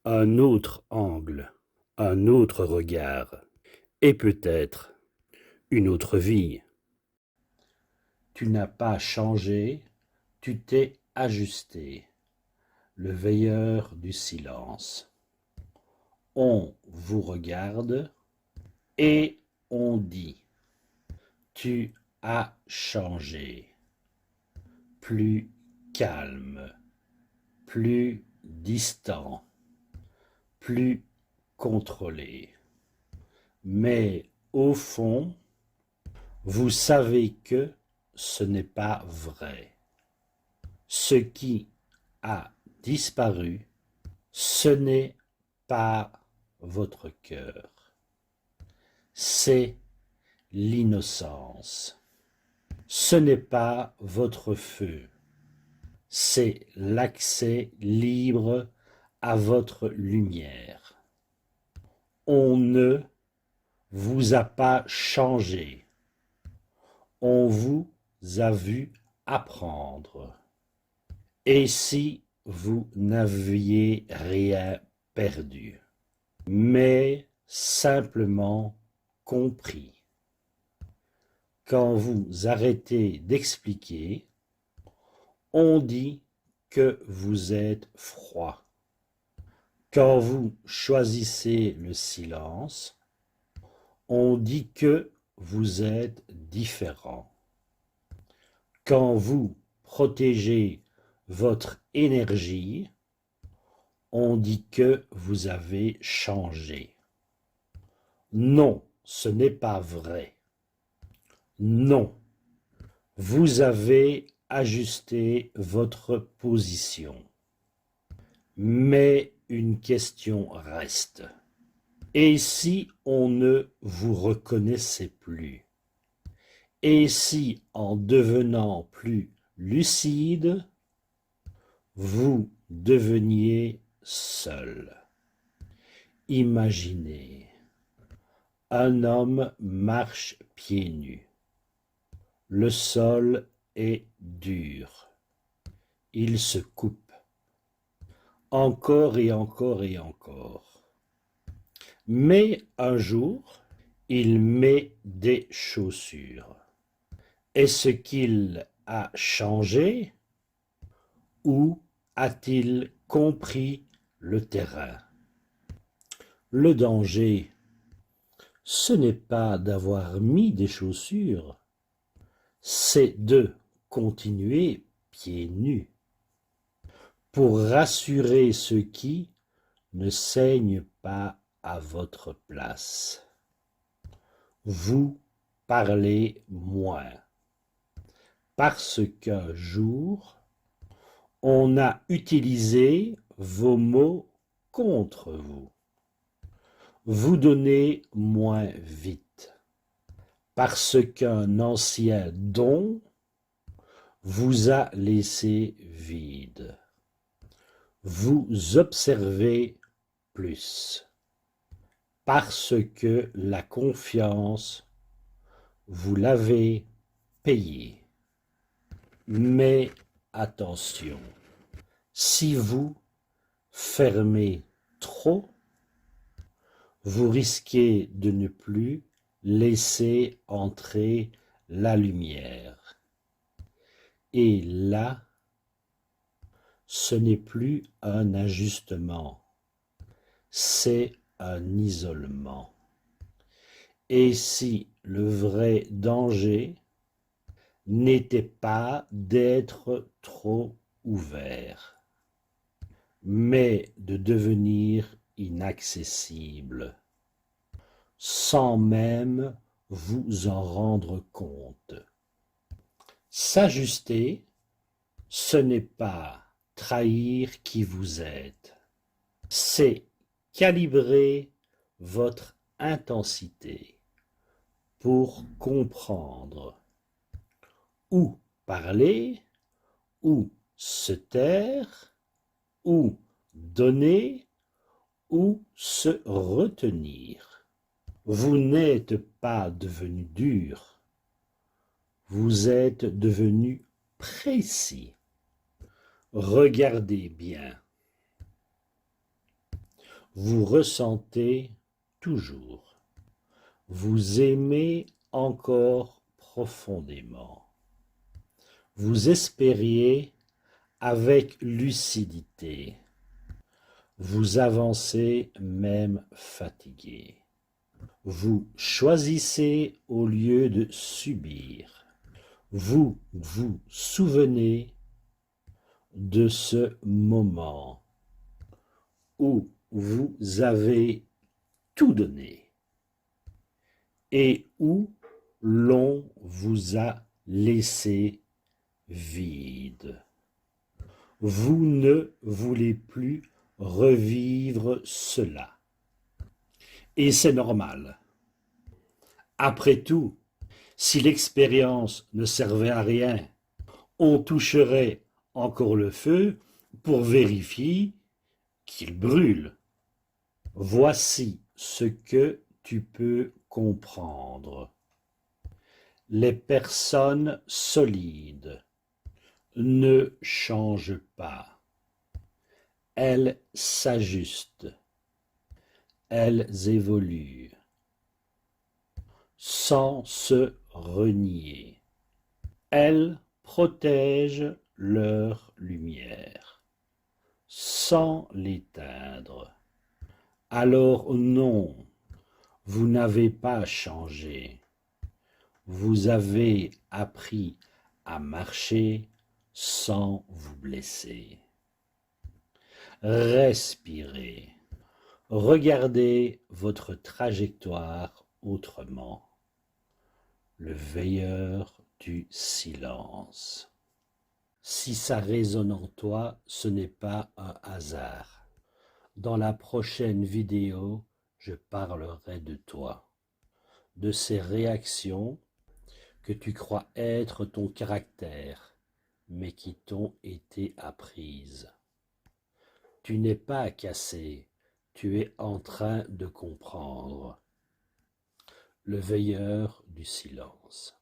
un autre angle, un autre regard, et peut-être une autre vie. Tu n'as pas changé, tu t'es ajusté, le veilleur du silence. On vous regarde et on dit, tu as changé, plus calme, plus distant, plus contrôlé. Mais au fond, vous savez que ce n'est pas vrai. Ce qui a disparu, ce n'est pas votre cœur, c'est l'innocence. Ce n'est pas votre feu, c'est l'accès libre à votre lumière. On ne vous a pas changé, on vous a vu apprendre. Et si vous n'aviez rien perdu, mais simplement compris. Quand vous arrêtez d'expliquer, on dit que vous êtes froid. Quand vous choisissez le silence, on dit que vous êtes différent. Quand vous protégez votre énergie, on dit que vous avez changé. Non, ce n'est pas vrai. Non, vous avez ajusté votre position. Mais une question reste. Et si on ne vous reconnaissait plus? Et si, en devenant plus lucide, vous deveniez seul? Imaginez, un homme marche pieds nus. Le sol est dur. Il se coupe. Encore et encore et encore. Mais un jour, il met des chaussures. Est-ce qu'il a changé ou a-t-il compris le terrain? Le danger, ce n'est pas d'avoir mis des chaussures, c'est de continuer pieds nus pour rassurer ceux qui ne saignent pas à votre place. Vous parlez moins parce qu'un jour, on a utilisé vos mots contre vous. Vous donnez moins vite parce qu'un ancien don vous a laissé vide. Vous observez plus parce que la confiance, vous l'avez payée. Mais attention, si vous fermez trop, vous risquez de ne plus laisser entrer la lumière. Et là, ce n'est plus un ajustement, c'est un isolement. Et si le vrai danger n'était pas d'être trop ouvert, mais de devenir inaccessible, sans même vous en rendre compte. S'ajuster, ce n'est pas trahir qui vous êtes, c'est calibrer votre intensité pour comprendre où parler, où se taire, où donner, où se retenir. Vous n'êtes pas devenu dur, vous êtes devenu précis. Regardez bien. vous ressentez toujours. Vous aimez encore profondément. Vous espériez avec lucidité. Vous avancez même fatigué. Vous choisissez au lieu de subir. Vous vous souvenez de ce moment où vous avez tout donné et où l'on vous a laissé vide. Vous ne voulez plus revivre cela. Et c'est normal. Après tout, si l'expérience ne servait à rien, on toucherait encore le feu pour vérifier qu'il brûle. Voici ce que tu peux comprendre. Les personnes solides ne changent pas. Elles s'ajustent. Elles évoluent sans se renier. Elles protègent leur lumière sans l'éteindre. Alors non, vous n'avez pas changé. Vous avez appris à marcher sans vous blesser. Respirez. Regardez votre trajectoire autrement. Le veilleur du silence. Si ça résonne en toi, ce n'est pas un hasard. Dans la prochaine vidéo, je parlerai de toi, de ces réactions que tu crois être ton caractère, mais qui t'ont été apprises. Tu n'es pas cassé, tu es en train de comprendre. Le veilleur du silence.